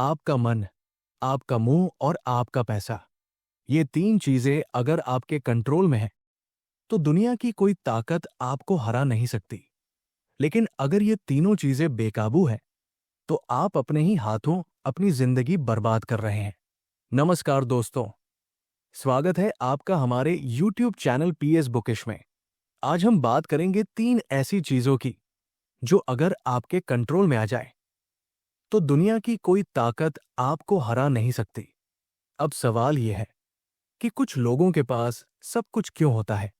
आपका मन, आपका मुंह और आपका पैसा, ये तीन चीजें अगर आपके कंट्रोल में हैं, तो दुनिया की कोई ताकत आपको हरा नहीं सकती। लेकिन अगर ये तीनों चीजें बेकाबू हैं, तो आप अपने ही हाथों अपनी जिंदगी बर्बाद कर रहे हैं। नमस्कार दोस्तों, स्वागत है आपका हमारे YouTube चैनल PS बुकिश में। आज हम बात करेंगे तीन ऐसी चीजों की जो अगर आपके कंट्रोल में आ जाए, तो दुनिया की कोई ताकत आपको हरा नहीं सकती। अब सवाल यह है कि कुछ लोगों के पास सब कुछ क्यों होता है,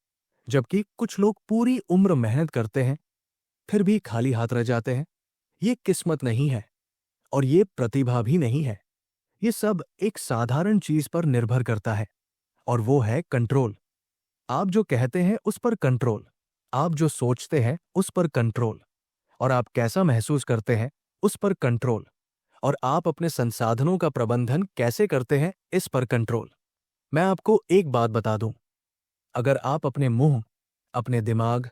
जबकि कुछ लोग पूरी उम्र मेहनत करते हैं फिर भी खाली हाथ रह जाते हैं। ये किस्मत नहीं है और ये प्रतिभा भी नहीं है। ये सब एक साधारण चीज पर निर्भर करता है और वो है कंट्रोल। आप जो कहते हैं उस पर कंट्रोल, आप जो सोचते हैं उस पर कंट्रोल, और आप कैसा महसूस करते हैं उस पर कंट्रोल, और आप अपने संसाधनों का प्रबंधन कैसे करते हैं इस पर कंट्रोल। मैं आपको एक बात बता दूं, अगर आप अपने मुंह, अपने दिमाग,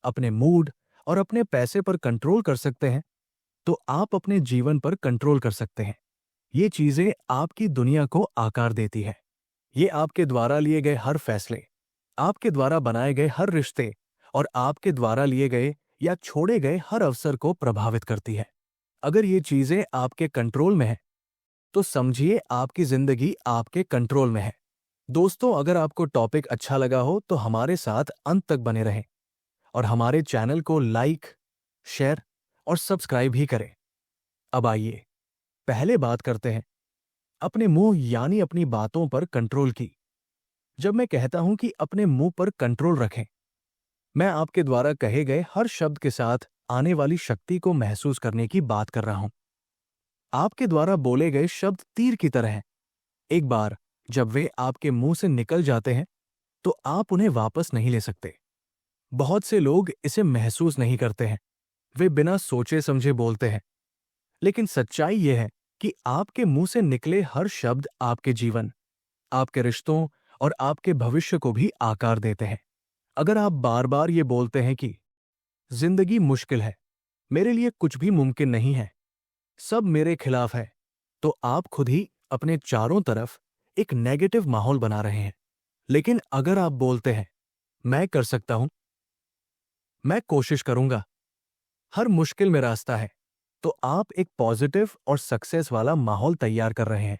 अपने मूड और अपने पैसे पर कंट्रोल कर सकते हैं, तो आप अपने जीवन पर कंट्रोल कर सकते हैं। ये चीजें आपकी दुनिया को आकार देती है। ये आपके द्वारा लिए गए हर फैसले, आपके द्वारा बनाए गए हर रिश्ते और आपके द्वारा लिए गए या छोड़े गए हर अवसर को प्रभावित करती है। अगर ये चीजें आपके कंट्रोल में हैं, तो समझिए आपकी जिंदगी आपके कंट्रोल में है। दोस्तों, अगर आपको टॉपिक अच्छा लगा हो तो हमारे साथ अंत तक बने रहें और हमारे चैनल को लाइक, शेयर और सब्सक्राइब भी करें। अब आइए पहले बात करते हैं अपने मुंह यानी अपनी बातों पर कंट्रोल की। जब मैं कहता हूं कि अपने मुंह पर कंट्रोल रखें, मैं आपके द्वारा कहे गए हर शब्द के साथ आने वाली शक्ति को महसूस करने की बात कर रहा हूं। आपके द्वारा बोले गए शब्द तीर की तरह हैं। एक बार जब वे आपके मुंह से निकल जाते हैं, तो आप उन्हें वापस नहीं ले सकते। बहुत से लोग इसे महसूस नहीं करते हैं, वे बिना सोचे समझे बोलते हैं। लेकिन सच्चाई यह है कि आपके मुंह से निकले हर शब्द आपके जीवन, आपके रिश्तों और आपके भविष्य को भी आकार देते हैं। अगर आप बार बार ये बोलते हैं कि जिंदगी मुश्किल है, मेरे लिए कुछ भी मुमकिन नहीं है, सब मेरे खिलाफ है, तो आप खुद ही अपने चारों तरफ एक नेगेटिव माहौल बना रहे हैं। लेकिन अगर आप बोलते हैं, मैं कर सकता हूं, मैं कोशिश करूंगा, हर मुश्किल में रास्ता है, तो आप एक पॉजिटिव और सक्सेस वाला माहौल तैयार कर रहे हैं।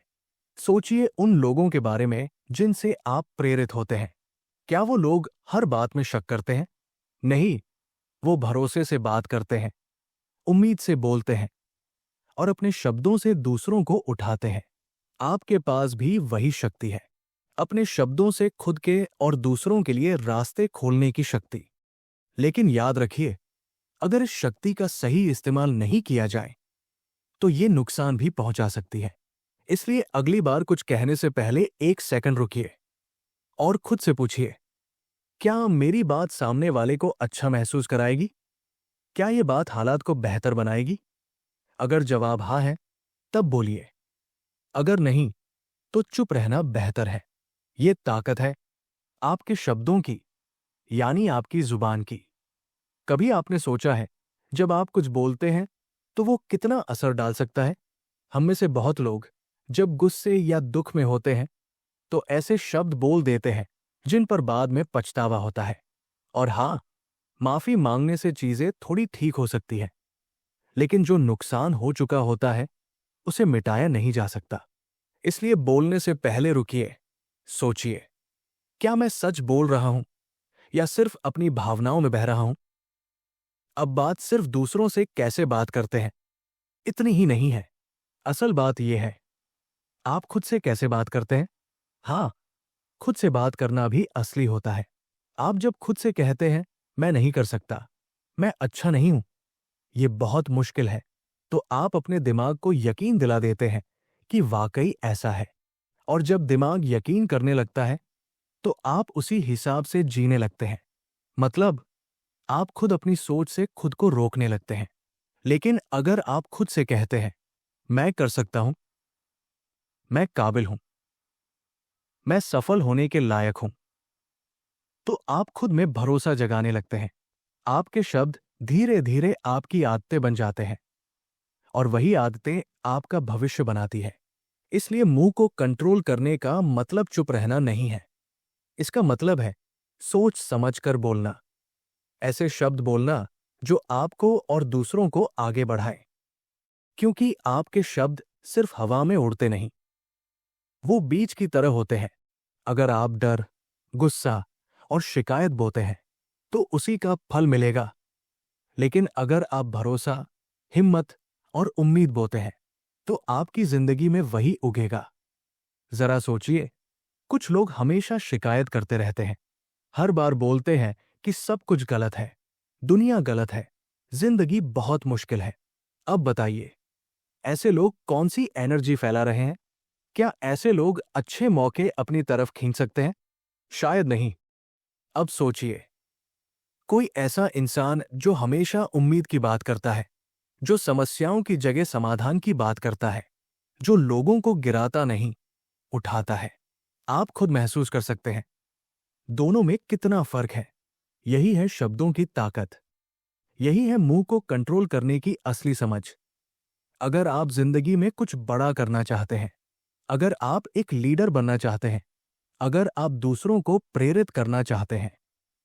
सोचिए उन लोगों के बारे में जिनसे आप प्रेरित होते हैं। क्या वो लोग हर बात में शक करते हैं? नहीं, वो भरोसे से बात करते हैं, उम्मीद से बोलते हैं और अपने शब्दों से दूसरों को उठाते हैं। आपके पास भी वही शक्ति है, अपने शब्दों से खुद के और दूसरों के लिए रास्ते खोलने की शक्ति। लेकिन याद रखिए, अगर इस शक्ति का सही इस्तेमाल नहीं किया जाए, तो ये नुकसान भी पहुंचा सकती है। इसलिए अगली बार कुछ कहने से पहले एक सेकंड रुकिए और खुद से पूछिए, क्या मेरी बात सामने वाले को अच्छा महसूस कराएगी? क्या ये बात हालात को बेहतर बनाएगी? अगर जवाब हाँ है, तब बोलिए। अगर नहीं, तो चुप रहना बेहतर है। ये ताकत है आपके शब्दों की, यानी आपकी जुबान की। कभी आपने सोचा है, जब आप कुछ बोलते हैं तो वो कितना असर डाल सकता है? हम में से बहुत लोग जब गुस्से या दुख में होते हैं, तो ऐसे शब्द बोल देते हैं जिन पर बाद में पछतावा होता है। और हाँ, माफी मांगने से चीजें थोड़ी ठीक हो सकती है, लेकिन जो नुकसान हो चुका होता है उसे मिटाया नहीं जा सकता। इसलिए बोलने से पहले रुकिए, सोचिए, क्या मैं सच बोल रहा हूं या सिर्फ अपनी भावनाओं में बह रहा हूं? अब बात सिर्फ दूसरों से कैसे बात करते हैं इतनी ही नहीं है। असल बात यह है, आप खुद से कैसे बात करते हैं। हाँ, खुद से बात करना भी असली होता है। आप जब खुद से कहते हैं, मैं नहीं कर सकता, मैं अच्छा नहीं हूं, ये बहुत मुश्किल है, तो आप अपने दिमाग को यकीन दिला देते हैं कि वाकई ऐसा है। और जब दिमाग यकीन करने लगता है, तो आप उसी हिसाब से जीने लगते हैं। मतलब, आप खुद अपनी सोच से खुद को रोकने लगते हैं। लेकिन अगर आप खुद से कहते हैं, मैं कर सकता हूं, मैं काबिल हूं, मैं सफल होने के लायक हूं, तो आप खुद में भरोसा जगाने लगते हैं। आपके शब्द धीरे धीरे आपकी आदतें बन जाते हैं और वही आदतें आपका भविष्य बनाती है। इसलिए मुंह को कंट्रोल करने का मतलब चुप रहना नहीं है। इसका मतलब है सोच समझकर बोलना, ऐसे शब्द बोलना जो आपको और दूसरों को आगे बढ़ाए। क्योंकि आपके शब्द सिर्फ हवा में उड़ते नहीं, वो बीज की तरह होते हैं। अगर आप डर, गुस्सा और शिकायत बोते हैं तो उसी का फल मिलेगा। लेकिन अगर आप भरोसा, हिम्मत और उम्मीद बोते हैं तो आपकी जिंदगी में वही उगेगा। जरा सोचिए, कुछ लोग हमेशा शिकायत करते रहते हैं, हर बार बोलते हैं कि सब कुछ गलत है, दुनिया गलत है, जिंदगी बहुत मुश्किल है। अब बताइए, ऐसे लोग कौन सी एनर्जी फैला रहे हैं? क्या ऐसे लोग अच्छे मौके अपनी तरफ खींच सकते हैं? शायद नहीं। अब सोचिए, कोई ऐसा इंसान जो हमेशा उम्मीद की बात करता है, जो समस्याओं की जगह समाधान की बात करता है, जो लोगों को गिराता नहीं, उठाता है। आप खुद महसूस कर सकते हैं दोनों में कितना फर्क है। यही है शब्दों की ताकत। यही है मुंह को कंट्रोल करने की असली समझ। अगर आप जिंदगी में कुछ बड़ा करना चाहते हैं, अगर आप एक लीडर बनना चाहते हैं, अगर आप दूसरों को प्रेरित करना चाहते हैं,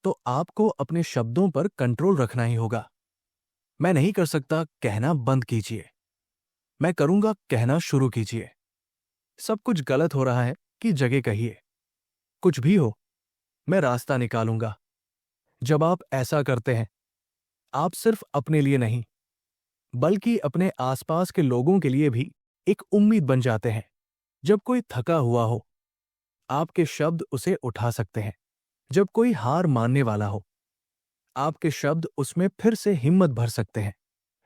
तो आपको अपने शब्दों पर कंट्रोल रखना ही होगा। मैं नहीं कर सकता कहना बंद कीजिए, मैं करूंगा कहना शुरू कीजिए। सब कुछ गलत हो रहा है कि जगह कहिए, कुछ भी हो, मैं रास्ता निकालूंगा। जब आप ऐसा करते हैं, आप सिर्फ अपने लिए नहीं, बल्कि अपने आसपास के लोगों के लिए भी एक उम्मीद बन जाते हैं। जब कोई थका हुआ हो, आपके शब्द उसे उठा सकते हैं। जब कोई हार मानने वाला हो, आपके शब्द उसमें फिर से हिम्मत भर सकते हैं।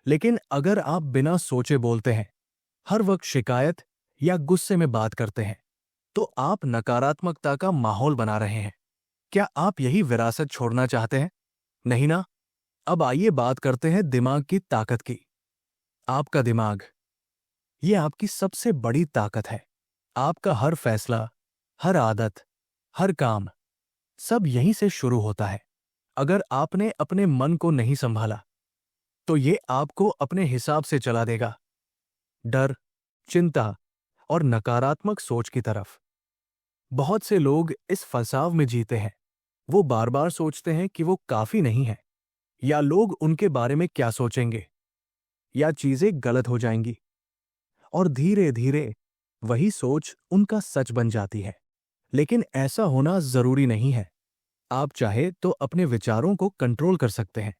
लेकिन अगर आप बिना सोचे बोलते हैं, हर वक्त शिकायत या गुस्से में बात करते हैं, तो आप नकारात्मकता का माहौल बना रहे हैं। क्या आप यही विरासत छोड़ना चाहते हैं? नहीं ना? अब आइए बात करते हैं दिमाग की ताकत की। आपका दिमाग, ये आपकी सबसे बड़ी ताकत है। आपका हर फैसला, हर आदत, हर काम, सब यहीं से शुरू होता है। अगर आपने अपने मन को नहीं संभाला, तो ये आपको अपने हिसाब से चला देगा, डर, चिंता और नकारात्मक सोच की तरफ। बहुत से लोग इस फंसाव में जीते हैं। वो बार बार सोचते हैं कि वो काफी नहीं है, या लोग उनके बारे में क्या सोचेंगे, या चीजें गलत हो जाएंगी। और धीरे धीरे वही सोच उनका सच बन जाती है। लेकिन ऐसा होना जरूरी नहीं है। आप चाहे तो अपने विचारों को कंट्रोल कर सकते हैं।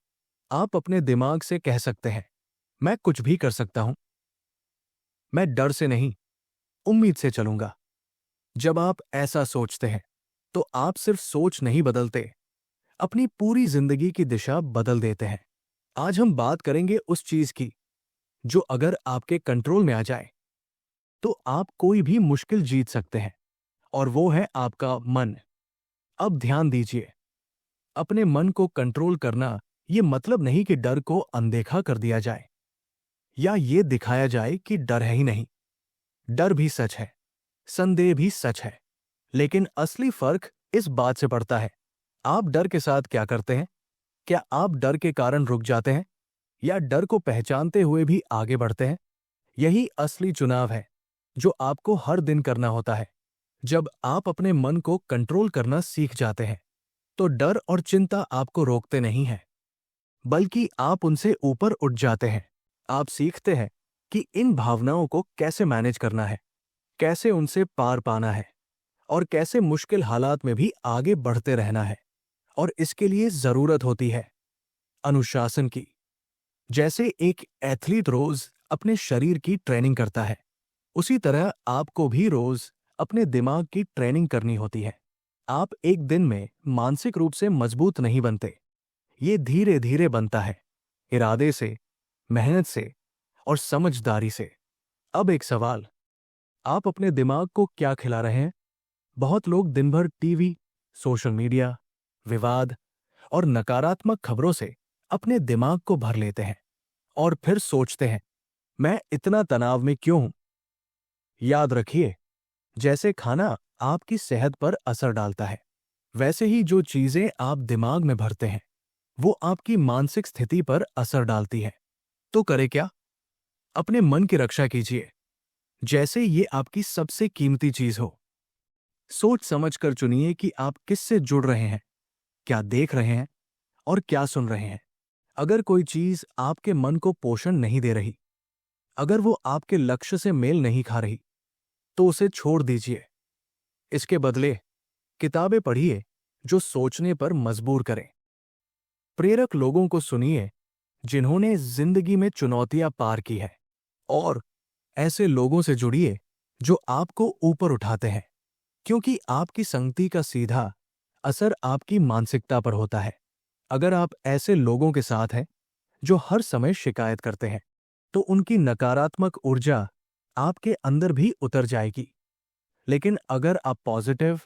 आप अपने दिमाग से कह सकते हैं, मैं कुछ भी कर सकता हूं, मैं डर से नहीं, उम्मीद से चलूंगा। जब आप ऐसा सोचते हैं, तो आप सिर्फ सोच नहीं बदलते, अपनी पूरी जिंदगी की दिशा बदल देते हैं। आज हम बात करेंगे उस चीज की जो अगर आपके कंट्रोल में आ जाए, तो आप कोई भी मुश्किल जीत सकते हैं, और वो है आपका मन। अब ध्यान दीजिए, अपने मन को कंट्रोल करना ये मतलब नहीं कि डर को अनदेखा कर दिया जाए, या ये दिखाया जाए कि डर है ही नहीं। डर भी सच है, संदेह भी सच है, लेकिन असली फर्क इस बात से पड़ता है, आप डर के साथ क्या करते हैं। क्या आप डर के कारण रुक जाते हैं, या डर को पहचानते हुए भी आगे बढ़ते हैं? यही असली चुनाव है जो आपको हर दिन करना होता है। जब आप अपने मन को कंट्रोल करना सीख जाते हैं, तो डर और चिंता आपको रोकते नहीं हैं, बल्कि आप उनसे ऊपर उठ जाते हैं। आप सीखते हैं कि इन भावनाओं को कैसे मैनेज करना है, कैसे उनसे पार पाना है, और कैसे मुश्किल हालात में भी आगे बढ़ते रहना है। और इसके लिए जरूरत होती है अनुशासन की। जैसे एक एथलीट रोज अपने शरीर की ट्रेनिंग करता है, उसी तरह आपको भी रोज अपने दिमाग की ट्रेनिंग करनी होती है। आप एक दिन में मानसिक रूप से मजबूत नहीं बनते, ये धीरे धीरे बनता है, इरादे से, मेहनत से और समझदारी से। अब एक सवाल, आप अपने दिमाग को क्या खिला रहे हैं? बहुत लोग दिन भर टीवी, सोशल मीडिया, विवाद और नकारात्मक खबरों से अपने दिमाग को भर लेते हैं, और फिर सोचते हैं, मैं इतना तनाव में क्यों हूं? याद रखिए, जैसे खाना आपकी सेहत पर असर डालता है, वैसे ही जो चीजें आप दिमाग में भरते हैं, वो आपकी मानसिक स्थिति पर असर डालती है। तो करें क्या? अपने मन की रक्षा कीजिए, जैसे ये आपकी सबसे कीमती चीज हो। सोच समझकर चुनिए कि आप किससे जुड़ रहे हैं, क्या देख रहे हैं और क्या सुन रहे हैं। अगर कोई चीज आपके मन को पोषण नहीं दे रही, अगर वो आपके लक्ष्य से मेल नहीं खा रही, तो उसे छोड़ दीजिए। इसके बदले किताबें पढ़िए जो सोचने पर मजबूर करें। प्रेरक लोगों को सुनिए जिन्होंने जिंदगी में चुनौतियां पार की है, और ऐसे लोगों से जुड़िए जो आपको ऊपर उठाते हैं, क्योंकि आपकी संगति का सीधा असर आपकी मानसिकता पर होता है। अगर आप ऐसे लोगों के साथ हैं जो हर समय शिकायत करते हैं, तो उनकी नकारात्मक ऊर्जा आपके अंदर भी उतर जाएगी। लेकिन अगर आप पॉजिटिव,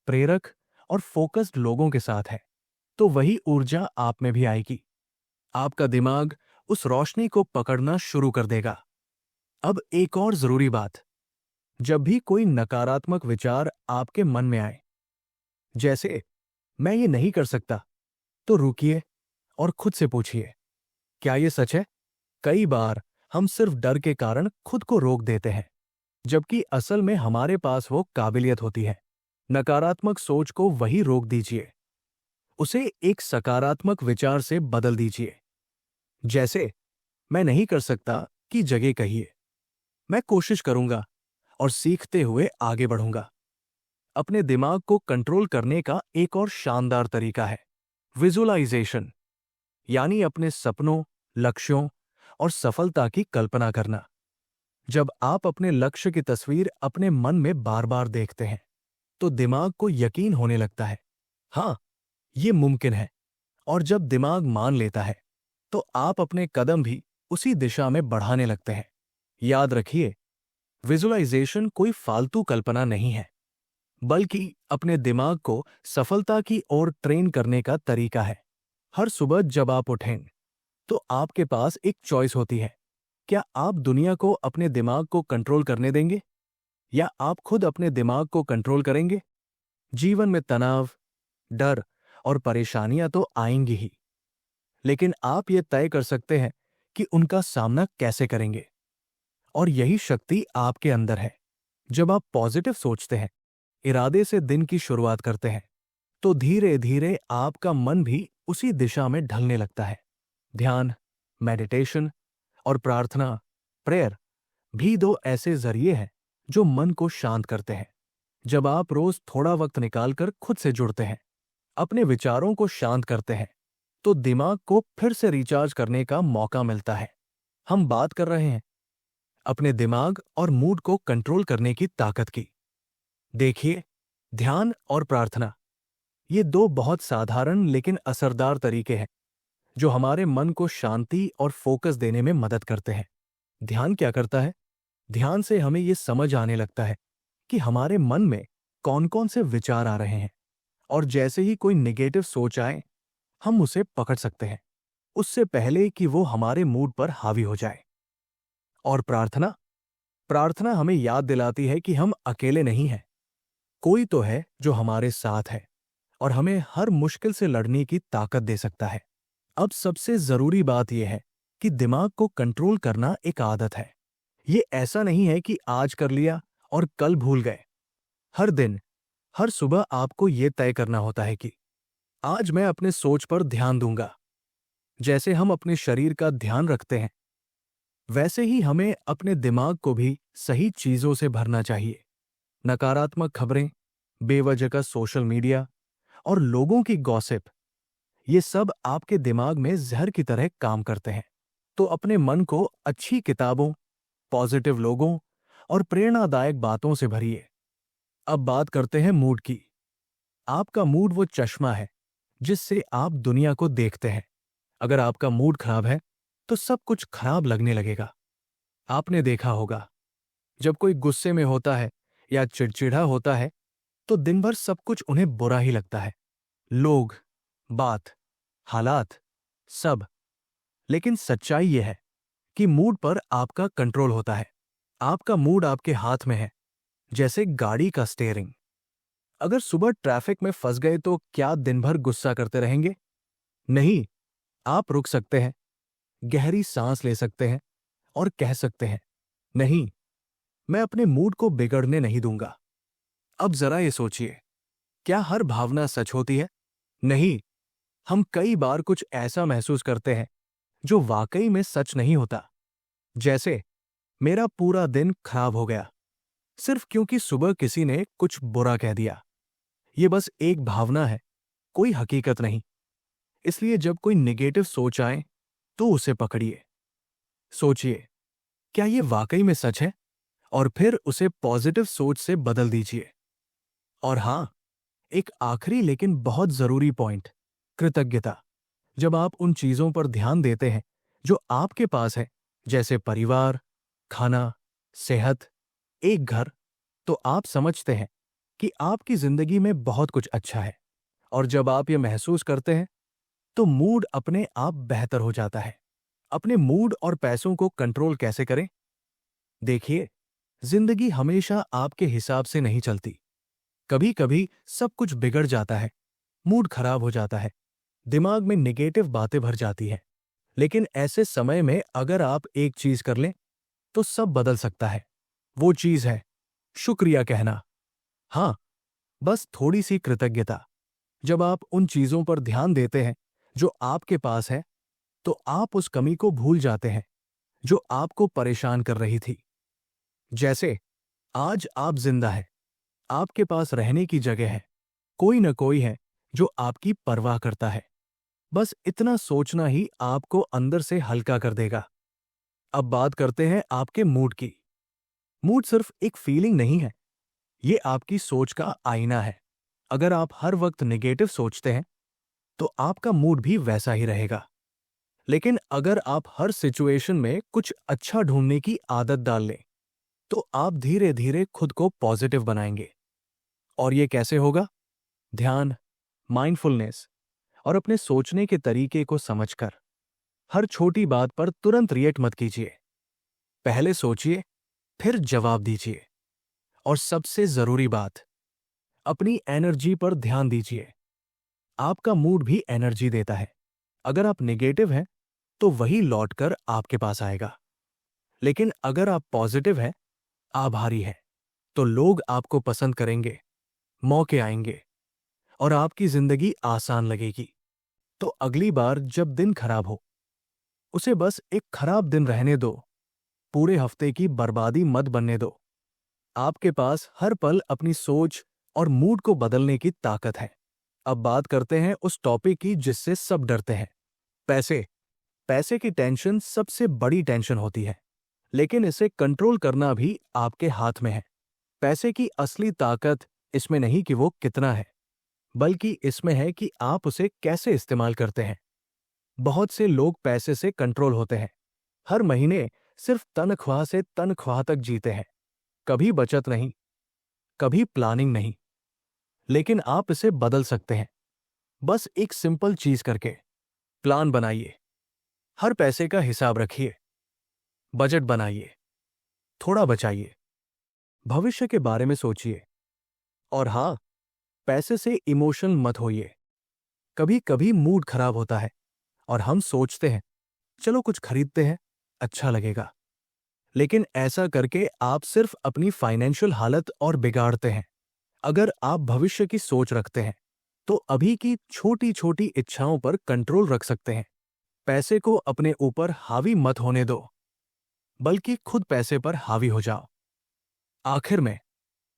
प्रेरक और फोकस्ड लोगों के साथ हैं, तो वही ऊर्जा आप में भी आएगी। आपका दिमाग उस रोशनी को पकड़ना शुरू कर देगा। अब एक और जरूरी बात, जब भी कोई नकारात्मक विचार आपके मन में आए, जैसे मैं ये नहीं कर सकता, तो रुकिए और खुद से पूछिए, क्या ये सच है? कई बार हम सिर्फ डर के कारण खुद को रोक देते हैं, जबकि असल में हमारे पास वो काबिलियत होती है। नकारात्मक सोच को वही रोक दीजिए, उसे एक सकारात्मक विचार से बदल दीजिए। जैसे मैं नहीं कर सकता की जगह कहिए, मैं कोशिश करूंगा और सीखते हुए आगे बढ़ूंगा। अपने दिमाग को कंट्रोल करने का एक और शानदार तरीका है विजुअलाइजेशन, यानी अपने सपनों, लक्ष्यों और सफलता की कल्पना करना। जब आप अपने लक्ष्य की तस्वीर अपने मन में बार बार देखते हैं, तो दिमाग को यकीन होने लगता है, हाँ, ये मुमकिन है। और जब दिमाग मान लेता है, तो आप अपने कदम भी उसी दिशा में बढ़ाने लगते हैं। याद रखिए, विजुअलाइजेशन कोई फालतू कल्पना नहीं है, बल्कि अपने दिमाग को सफलता की ओर ट्रेन करने का तरीका है। हर सुबह जब आप उठें, तो आपके पास एक चॉइस होती है। क्या आप दुनिया को अपने दिमाग को कंट्रोल करने देंगे, या आप खुद अपने दिमाग को कंट्रोल करेंगे? जीवन में तनाव, डर और परेशानियां तो आएंगी ही, लेकिन आप ये तय कर सकते हैं कि उनका सामना कैसे करेंगे। और यही शक्ति आपके अंदर है। जब आप पॉजिटिव सोचते हैं, इरादे से दिन की शुरुआत करते हैं, तो धीरे धीरे आपका मन भी उसी दिशा में ढलने लगता है। ध्यान, मेडिटेशन और प्रार्थना, प्रेयर भी दो ऐसे जरिए हैं जो मन को शांत करते हैं। जब आप रोज थोड़ा वक्त निकालकर खुद से जुड़ते हैं, अपने विचारों को शांत करते हैं, तो दिमाग को फिर से रिचार्ज करने का मौका मिलता है। हम बात कर रहे हैं अपने दिमाग और मूड को कंट्रोल करने की ताकत की। देखिए, ध्यान और प्रार्थना, ये दो बहुत साधारण लेकिन असरदार तरीके हैं जो हमारे मन को शांति और फोकस देने में मदद करते हैं। ध्यान क्या करता है? ध्यान से हमें ये समझ आने लगता है कि हमारे मन में कौन कौन से विचार आ रहे हैं, और जैसे ही कोई नेगेटिव सोच आए, हम उसे पकड़ सकते हैं, उससे पहले कि वो हमारे मूड पर हावी हो जाए। और प्रार्थना, प्रार्थना हमें याद दिलाती है कि हम अकेले नहीं हैं। कोई तो है जो हमारे साथ है और हमें हर मुश्किल से लड़ने की ताकत दे सकता है। अब सबसे जरूरी बात यह है कि दिमाग को कंट्रोल करना एक आदत है। ये ऐसा नहीं है कि आज कर लिया और कल भूल गए। हर दिन, हर सुबह आपको यह तय करना होता है कि आज मैं अपने सोच पर ध्यान दूंगा। जैसे हम अपने शरीर का ध्यान रखते हैं, वैसे ही हमें अपने दिमाग को भी सही चीजों से भरना चाहिए। नकारात्मक खबरें, बेवजह का सोशल मीडिया और लोगों की गॉसिप, ये सब आपके दिमाग में जहर की तरह काम करते हैं। तो अपने मन को अच्छी किताबों, पॉजिटिव लोगों और प्रेरणादायक बातों से भरिए। अब बात करते हैं मूड की। आपका मूड वो चश्मा है जिससे आप दुनिया को देखते हैं। अगर आपका मूड खराब है, तो सब कुछ खराब लगने लगेगा। आपने देखा होगा, जब कोई गुस्से में होता है या चिड़चिड़ा होता है, तो दिन भर सब कुछ उन्हें बुरा ही लगता है। लोग, बात, हालात, सब। लेकिन सच्चाई यह है कि मूड पर आपका कंट्रोल होता है। आपका मूड आपके हाथ में है, जैसे गाड़ी का स्टीयरिंग। अगर सुबह ट्रैफिक में फंस गए, तो क्या दिन भर गुस्सा करते रहेंगे? नहीं, आप रुक सकते हैं, गहरी सांस ले सकते हैं और कह सकते हैं, नहीं, मैं अपने मूड को बिगड़ने नहीं दूंगा। अब जरा ये सोचिए, क्या हर भावना सच होती है? नहीं, हम कई बार कुछ ऐसा महसूस करते हैं जो वाकई में सच नहीं होता। जैसे, मेरा पूरा दिन खराब हो गया सिर्फ क्योंकि सुबह किसी ने कुछ बुरा कह दिया। ये बस एक भावना है, कोई हकीकत नहीं। इसलिए जब कोई नेगेटिव सोच आए तो उसे पकड़िए। सोचिए, क्या ये वाकई में सच है? और फिर उसे पॉजिटिव सोच से बदल दीजिए। और हां, एक आखिरी लेकिन बहुत जरूरी पॉइंट, कृतज्ञता। जब आप उन चीजों पर ध्यान देते हैं जो आपके पास है, जैसे परिवार, खाना, सेहत, एक घर, तो आप समझते हैं कि आपकी जिंदगी में बहुत कुछ अच्छा है। और जब आप ये महसूस करते हैं तो मूड अपने आप बेहतर हो जाता है। अपने मूड और पैसों को कंट्रोल कैसे करें? देखिए, जिंदगी हमेशा आपके हिसाब से नहीं चलती। कभी कभी सब कुछ बिगड़ जाता है, मूड खराब हो जाता है, दिमाग में नेगेटिव बातें भर जाती हैं। लेकिन ऐसे समय में अगर आप एक चीज कर लें तो सब बदल सकता है। वो चीज है शुक्रिया कहना। हाँ, बस थोड़ी सी कृतज्ञता। जब आप उन चीजों पर ध्यान देते हैं जो आपके पास है, तो आप उस कमी को भूल जाते हैं जो आपको परेशान कर रही थी। जैसे, आज आप जिंदा हैं, आपके पास रहने की जगह है, कोई न कोई है जो आपकी परवाह करता है। बस इतना सोचना ही आपको अंदर से हल्का कर देगा। अब बात करते हैं आपके मूड की। मूड सिर्फ एक फीलिंग नहीं है, ये आपकी सोच का आईना है। अगर आप हर वक्त नेगेटिव सोचते हैं तो आपका मूड भी वैसा ही रहेगा। लेकिन अगर आप हर सिचुएशन में कुछ अच्छा ढूंढने की आदत डाल लें तो आप धीरे धीरे खुद को पॉजिटिव बनाएंगे। और ये कैसे होगा? ध्यान, माइंडफुलनेस और अपने सोचने के तरीके को समझकर। हर छोटी बात पर तुरंत रिएक्ट मत कीजिए। पहले सोचिए, फिर जवाब दीजिए। और सबसे जरूरी बात, अपनी एनर्जी पर ध्यान दीजिए। आपका मूड भी एनर्जी देता है। अगर आप नेगेटिव हैं तो वही लौटकर आपके पास आएगा। लेकिन अगर आप पॉजिटिव हैं, आभारी हैं, तो लोग आपको पसंद करेंगे, मौके आएंगे और आपकी जिंदगी आसान लगेगी। तो अगली बार जब दिन खराब हो, उसे बस एक खराब दिन रहने दो, पूरे हफ्ते की बर्बादी मत बनने दो। आपके पास हर पल अपनी सोच और मूड को बदलने की ताकत है। अब बात करते हैं उस टॉपिक की जिससे सब डरते हैं, पैसे। पैसे की टेंशन सबसे बड़ी टेंशन होती है, लेकिन इसे कंट्रोल करना भी आपके हाथ में है। पैसे की असली ताकत इसमें नहीं कि वो कितना है, बल्कि इसमें है कि आप उसे कैसे इस्तेमाल करते हैं। बहुत से लोग पैसे से कंट्रोल होते हैं, हर महीने सिर्फ तनख्वाह से तनख्वाह तक जीते हैं, कभी बचत नहीं, कभी प्लानिंग नहीं। लेकिन आप इसे बदल सकते हैं, बस एक सिंपल चीज करके। प्लान बनाइए, हर पैसे का हिसाब रखिए, बजट बनाइए, थोड़ा बचाइए, भविष्य के बारे में सोचिए। और हाँ, पैसे से इमोशनल मत होइए। कभी कभी मूड खराब होता है और हम सोचते हैं, चलो कुछ खरीदते हैं, अच्छा लगेगा। लेकिन ऐसा करके आप सिर्फ अपनी फाइनेंशियल हालत और बिगाड़ते हैं। अगर आप भविष्य की सोच रखते हैं तो अभी की छोटी छोटी इच्छाओं पर कंट्रोल रख सकते हैं। पैसे को अपने ऊपर हावी मत होने दो, बल्कि खुद पैसे पर हावी हो जाओ। आखिर में,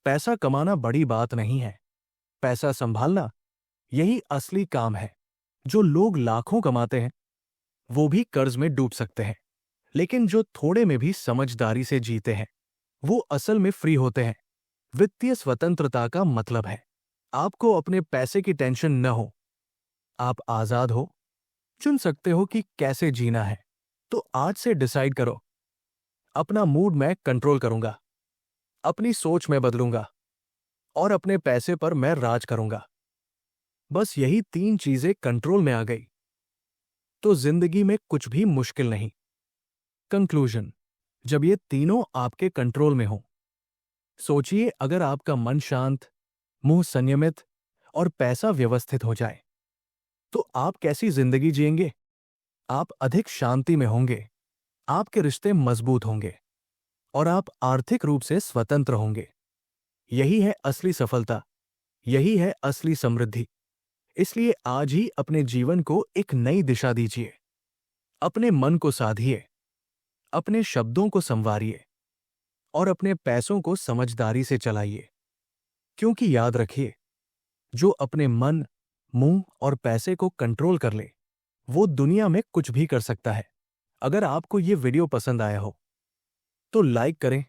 पैसा कमाना बड़ी बात नहीं है, पैसा संभालना यही असली काम है। जो लोग लाखों कमाते हैं वो भी कर्ज में डूब सकते हैं, लेकिन जो थोड़े में भी समझदारी से जीते हैं वो असल में फ्री होते हैं। वित्तीय स्वतंत्रता का मतलब है आपको अपने पैसे की टेंशन न हो। आप आजाद हो, चुन सकते हो कि कैसे जीना है। तो आज से डिसाइड करो, अपना मूड मैं कंट्रोल करूंगा, अपनी सोच मैं बदलूंगा और अपने पैसे पर मैं राज करूंगा। बस यही 3 चीजें कंट्रोल में आ गई तो जिंदगी में कुछ भी मुश्किल नहीं। कंक्लूजन, जब ये तीनों आपके कंट्रोल में हो, सोचिए, अगर आपका मन शांत, मुंह संयमित और पैसा व्यवस्थित हो जाए तो आप कैसी जिंदगी जिएंगे? आप अधिक शांति में होंगे, आपके रिश्ते मजबूत होंगे और आप आर्थिक रूप से स्वतंत्र होंगे। यही है असली सफलता, यही है असली समृद्धि। इसलिए आज ही अपने जीवन को एक नई दिशा दीजिए। अपने मन को साधिए, अपने शब्दों को संवारिए और अपने पैसों को समझदारी से चलाइए। क्योंकि याद रखिए, जो अपने मन, मुंह और पैसे को कंट्रोल कर ले, वो दुनिया में कुछ भी कर सकता है। अगर आपको ये वीडियो पसंद आया हो तो लाइक करें,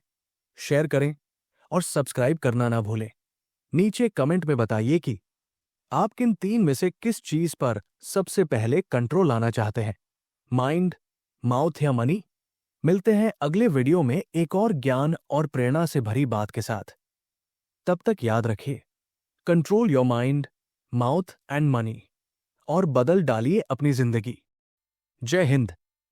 शेयर करें और सब्सक्राइब करना ना भूलें। नीचे कमेंट में बताइए कि आप किन 3 में से किस चीज पर सबसे पहले कंट्रोल लाना चाहते हैं, माइंड, माउथ या मनी। मिलते हैं अगले वीडियो में एक और ज्ञान और प्रेरणा से भरी बात के साथ। तब तक याद रखिए, control your mind, mouth and money और बदल डालिए अपनी जिंदगी। जय हिंद।